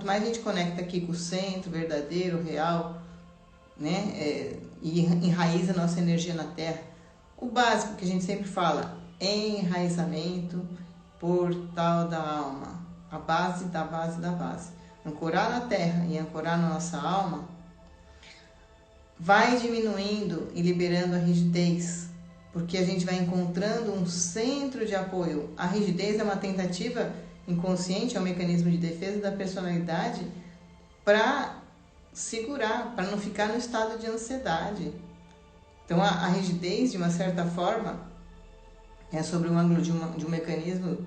quanto mais a gente conecta aqui com o centro, verdadeiro, real, né? E enraiza a nossa energia na Terra. O básico que a gente sempre fala, enraizamento, portal da alma, a base da base da base. Ancorar na Terra e ancorar na nossa alma vai diminuindo e liberando a rigidez, porque a gente vai encontrando um centro de apoio. A rigidez é uma tentativa inconsciente, é um mecanismo de defesa da personalidade para segurar, para não ficar no estado de ansiedade. Então a rigidez, de uma certa forma, é sobre o ângulo de um mecanismo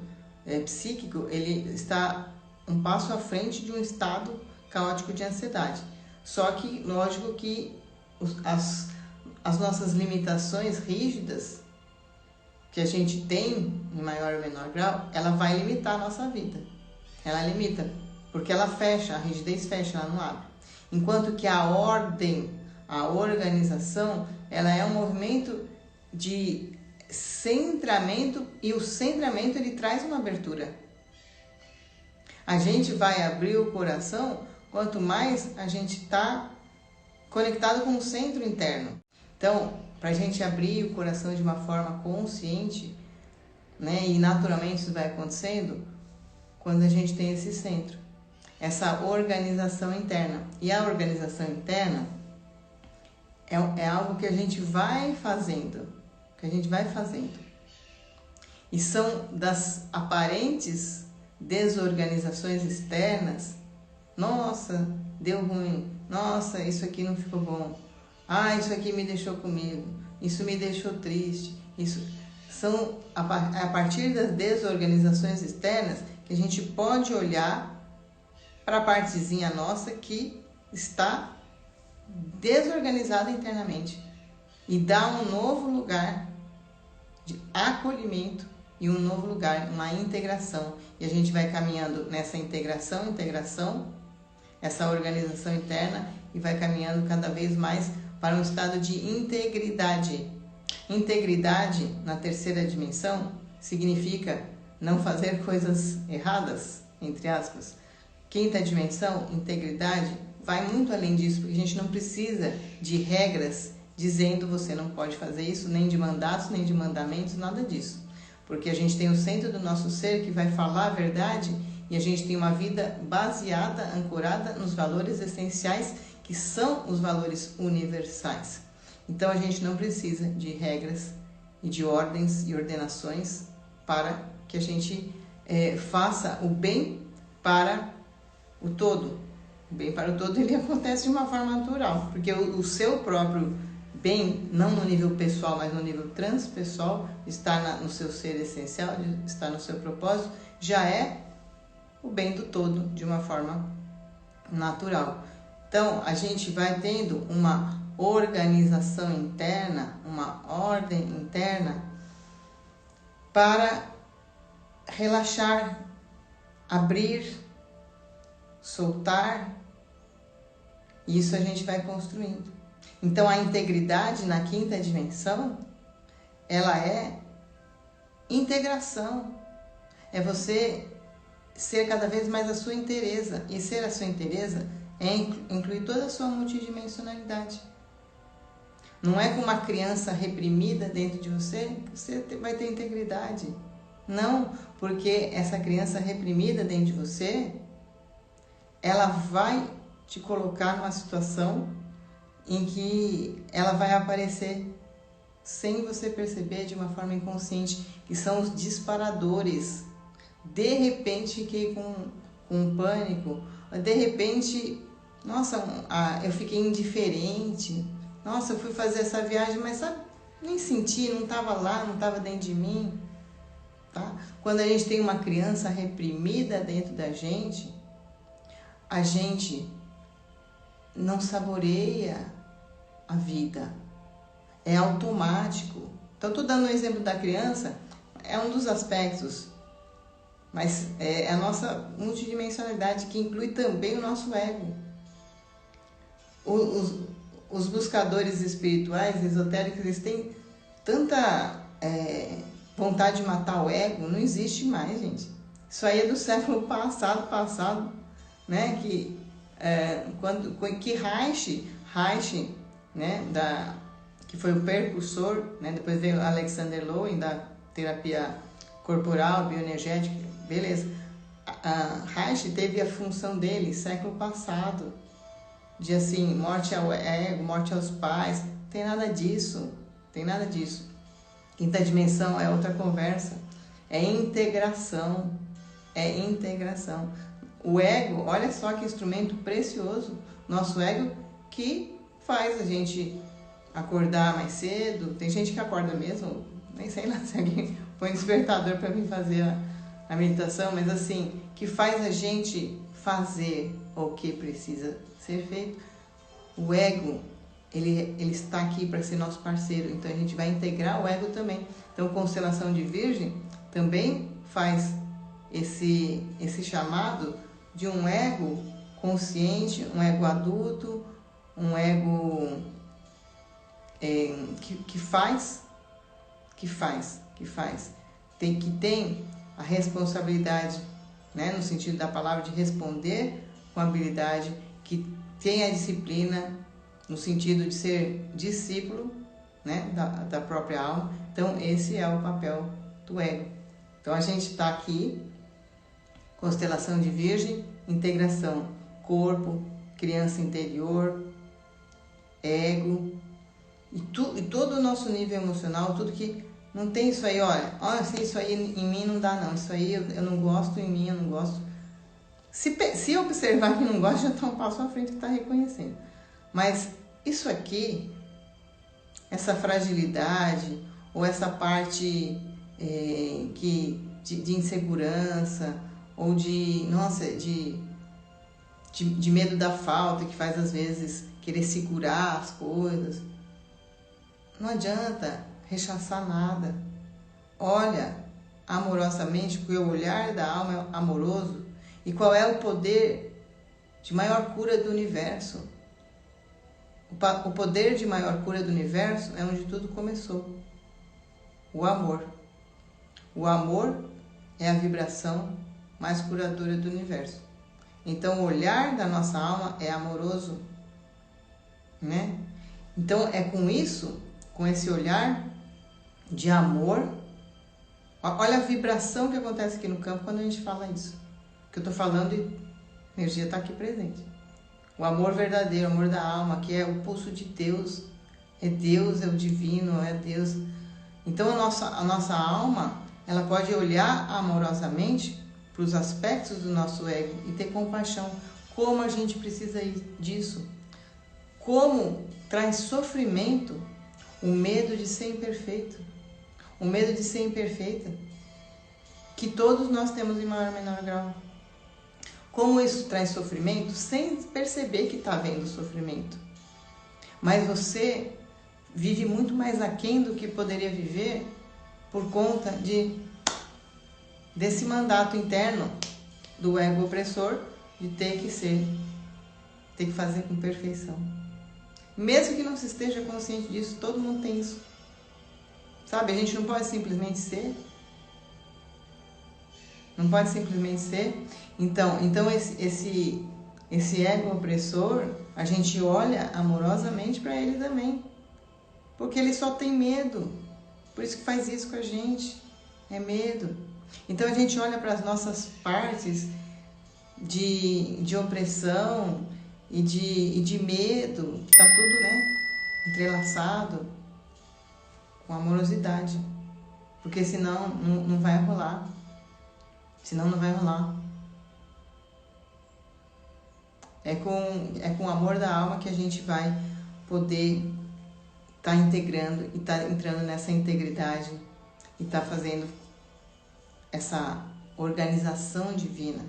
psíquico, ele está um passo à frente de um estado caótico de ansiedade. Só que, lógico que as nossas limitações rígidas, que a gente tem em maior ou menor grau, ela vai limitar a nossa vida. Ela limita, porque ela fecha, a rigidez fecha, ela não abre. Enquanto que a ordem, a organização, ela é um movimento de centramento, e o centramento ele traz uma abertura. A gente vai abrir o coração quanto mais a gente está conectado com o centro interno. Então, para a gente abrir o coração de uma forma consciente, né, e naturalmente isso vai acontecendo quando a gente tem esse centro, essa organização interna. E a organização interna é algo que a gente vai fazendo, E são das aparentes desorganizações externas. Nossa, deu ruim. Nossa, isso aqui não ficou bom. Ah, isso aqui me deixou comigo. Isso me deixou triste. Isso são a partir das desorganizações externas que a gente pode olhar para a partezinha nossa que está desorganizada internamente e dar um novo lugar de acolhimento e um novo lugar, uma integração. E a gente vai caminhando nessa integração, essa organização interna, e vai caminhando cada vez mais para um estado de integridade. Integridade na terceira dimensão significa não fazer coisas erradas, entre aspas. Quinta dimensão, integridade, vai muito além disso, porque a gente não precisa de regras dizendo você não pode fazer isso, nem de mandatos, nem de mandamentos, nada disso. Porque a gente tem o centro do nosso ser que vai falar a verdade, e a gente tem uma vida baseada, ancorada nos valores essenciais, que são os valores universais. Então a gente não precisa de regras e de ordens e ordenações para que a gente faça o bem para o todo. O bem para o todo ele acontece de uma forma natural, porque o seu próprio bem, não no nível pessoal, mas no nível transpessoal, está no seu ser essencial, está no seu propósito, já é o bem do todo de uma forma natural. Então, a gente vai tendo uma organização interna, uma ordem interna para relaxar, abrir, soltar. Isso a gente vai construindo. Então, a integridade na quinta dimensão, ela é integração. É você ser cada vez mais a sua inteireza. E ser a sua inteireza é incluir toda a sua multidimensionalidade. Não é com uma criança reprimida dentro de você que você vai ter integridade. Não, porque essa criança reprimida dentro de você, ela vai te colocar numa situação em que ela vai aparecer sem você perceber, de uma forma inconsciente, que são os disparadores. De repente fiquei com um pânico, de repente, nossa, eu fiquei indiferente, nossa, eu fui fazer essa viagem, mas sabe, nem senti, não estava lá, não estava dentro de mim. Tá? Quando a gente tem uma criança reprimida dentro da gente, a gente não saboreia a vida, é automático. Então, estou dando o exemplo da criança, é um dos aspectos, mas é a nossa multidimensionalidade, que inclui também o nosso ego. Os buscadores espirituais, esotéricos, eles têm tanta vontade de matar o ego, não existe mais, gente. Isso aí é do século passado. né? Que Reich, né? Que foi o precursor, né? Depois veio Alexander Lowen da terapia corporal, bioenergética, beleza. Reich teve a função dele século passado, de assim, morte ao ego, morte aos pais, tem nada disso, tem nada disso. Quinta dimensão é outra conversa, é integração, O ego, olha só que instrumento precioso, nosso ego que faz a gente acordar mais cedo, tem gente que acorda mesmo, nem sei lá se alguém põe despertador para vir fazer a meditação, mas assim, que faz a gente fazer o que precisa ser feito. O ego, ele está aqui para ser nosso parceiro, então a gente vai integrar o ego também. Então, constelação de Virgem também faz esse chamado de um ego consciente, um ego adulto, um ego que tem a responsabilidade, né, no sentido da palavra, de responder com habilidade, que tem a disciplina no sentido de ser discípulo, né, da própria alma. Então esse é o papel do ego. Então a gente está aqui, constelação de Virgem, integração, corpo, criança interior, ego, e todo o nosso nível emocional, tudo que não tem isso aí, olha, assim, isso aí em mim não dá não, isso aí eu não gosto em mim, eu não gosto. Se observar que não gosta, já está um passo à frente que está reconhecendo. Mas isso aqui, essa fragilidade, ou essa parte de insegurança, ou de medo da falta, que faz às vezes querer segurar as coisas, não adianta rechaçar nada. Olha amorosamente, porque o olhar da alma é amoroso. E qual é o poder de maior cura do universo? O poder de maior cura do universo é onde tudo começou. O amor. O amor é a vibração mais curadora do universo. Então, o olhar da nossa alma é amoroso, né? Então, é com isso, com esse olhar de amor, olha a vibração que acontece aqui no campo quando a gente fala isso. Que eu estou falando e a energia está aqui presente. O amor verdadeiro, o amor da alma, que é o pulso de Deus, é o divino, é Deus. Então a nossa alma, ela pode olhar amorosamente para os aspectos do nosso ego e ter compaixão. Como a gente precisa disso? Como traz sofrimento o medo de ser imperfeito, o medo de ser imperfeita, que todos nós temos em maior ou menor grau. Como isso traz sofrimento sem perceber que está havendo sofrimento. Mas você vive muito mais aquém do que poderia viver por conta desse mandato interno do ego opressor de ter que fazer com perfeição. Mesmo que não se esteja consciente disso, todo mundo tem isso. Sabe, a gente não pode simplesmente ser. Não pode simplesmente ser. Então esse ego opressor, a gente olha amorosamente para ele também. Porque ele só tem medo. Por isso que faz isso com a gente. É medo. Então a gente olha para as nossas partes de opressão e de medo, que está tudo, né, entrelaçado, com amorosidade. Porque senão não vai rolar. Senão não vai rolar. É com o amor da alma que a gente vai poder estar integrando e estar entrando nessa integridade e estar fazendo essa organização divina.